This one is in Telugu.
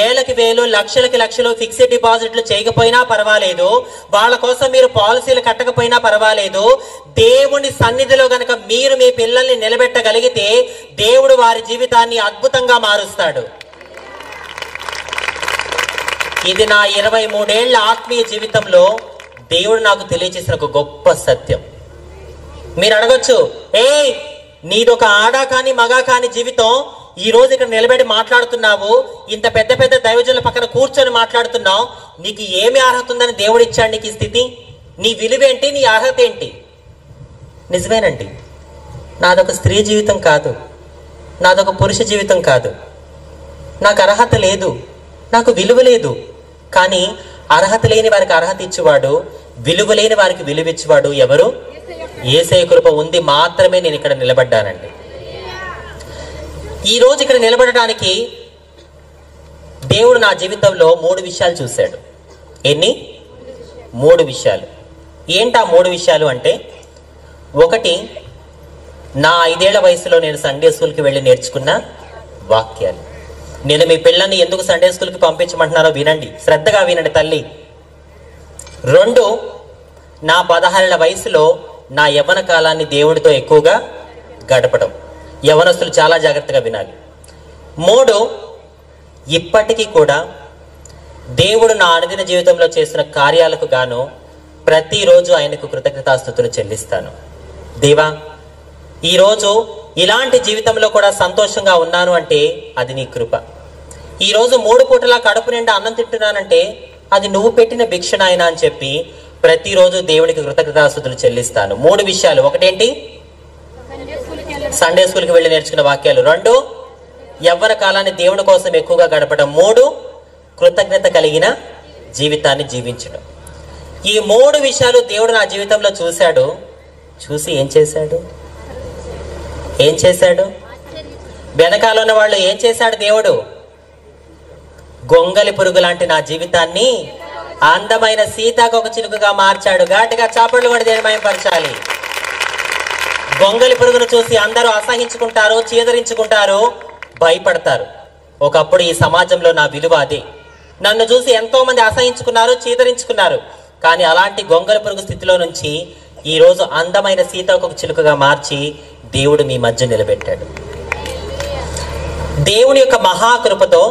వేలకి వేలు లక్షలకి లక్షలు ఫిక్స్డ్ డిపాజిట్లు చేయకపోయినా పర్వాలేదు, వాళ్ళ కోసం మీరు పాలసీలు కట్టకపోయినా పర్వాలేదు, దేవుని సన్నిధిలో గనక మీరు మీ పిల్లల్ని నిలబెట్టగలిగితే దేవుడు వారి జీవితాన్ని అద్భుతంగా మారుస్తాడు. ఇది నా 23 ఏళ్ల ఆత్మీయ జీవితంలో దేవుడు నాకు తెలియజేసిన ఒక గొప్ప సత్యం. మీరు అడగొచ్చు, నీదొక ఆడా కాని మగా కాని జీవితం, ఈ రోజు ఇక్కడ నిలబడి మాట్లాడుతున్నావు, ఇంత పెద్ద పెద్ద దైవజనుల పక్కన కూర్చొని మాట్లాడుతున్నావు, నీకు ఏమి అర్హత ఉందని దేవుడు ఇచ్చాడు నీకు ఈ స్థితి? నీ విలువేంటి? నీ అర్హత ఏంటి? నిజమేనండి, నాదొక స్త్రీ జీవితం కాదు, నాదొక పురుష జీవితం కాదు, నాకు అర్హత లేదు, నాకు విలువ లేదు. కానీ అర్హత లేని వారికి అర్హత ఇచ్చేవాడు, విలువ లేని వారికి విలువ ఇచ్చేవాడు ఎవరు? యేసయ్య కృప ఉంది మాత్రమే నేను ఇక్కడ నిలబడ్డానండి. ఈ రోజు ఇక్కడ నిలబడడానికి దేవుడు నా జీవితంలో 3 విషయాలు చూశాడు. ఎన్ని? 3 విషయాలు. ఏంటా 3 విషయాలు అంటే, ఒకటి, నా 5 ఏళ్ల వయసులో నేను సండే స్కూల్కి వెళ్ళి నేర్చుకున్న వాక్యాలు. నేను మీ పిల్లల్ని ఎందుకు సండే స్కూల్కి పంపించమంటున్నారో వినండి, శ్రద్ధగా వినండి తల్లి. 2, నా 16 ఏళ్ల వయసులో నా యవ్వన కాలాన్ని దేవుడితో ఎక్కువగా గడపడం. యవ్వనస్తులు చాలా జాగ్రత్తగా వినాలి. 3, ఇప్పటికీ కూడా దేవుడు నా అనుదిన జీవితంలో చేసిన కార్యాలకు గాను ప్రతిరోజు ఆయనకు కృతజ్ఞతాస్తుతులు చెల్లిస్తాను. దేవా, ఈరోజు ఇలాంటి జీవితంలో కూడా సంతోషంగా ఉన్నాను అంటే అది నీ కృప. ఈరోజు 3 పూటలా కడుపు నిండా అన్నం తింటున్నానంటే అది నువ్వు పెట్టిన భిక్ష నాయనా అని చెప్పి ప్రతిరోజు దేవునికి కృతజ్ఞతాస్తుతులు చెల్లిస్తాను. 3 విషయాలు. ఒకటేంటి? సండే స్కూల్కి వెళ్ళి నేర్చుకున్న వాక్యాలు. 2, యవ్వన కాలాన్ని దేవుని కోసం ఎక్కువగా గడపడం. 3, కృతజ్ఞత కలిగిన జీవితాన్ని జీవించడం. ఈ 3 విషయాలు దేవుడు నా జీవితంలో చూశాడు. చూసి ఏం చేశాడు? వెనకాల ఉన్న వాళ్ళు ఏం చేశాడు? దేవుడు గొంగలి పురుగు లాంటి నా జీవితాన్ని అందమైన సీతాకొక చిలుకగా మార్చాడు. ఘాటుగా చాపళ్ళు కూడా దేనిమయపరచాలి. గొంగలి పురుగును చూసి అందరూ అసహించుకుంటారు, చీదరించుకుంటారు, భయపడతారు. ఒకప్పుడు ఈ సమాజంలో నా విలువ అదే. నన్ను చూసి ఎంతో మంది అసహించుకున్నారు, చీదరించుకున్నారు. కానీ అలాంటి గొంగలి పురుగు స్థితిలో నుంచి ఈ రోజు అందమైన సీతాకొక చిలుకగా మార్చి దేవుడు మీ మధ్య నిలబెట్టాడు. దేవుని యొక్క మహాకృపతో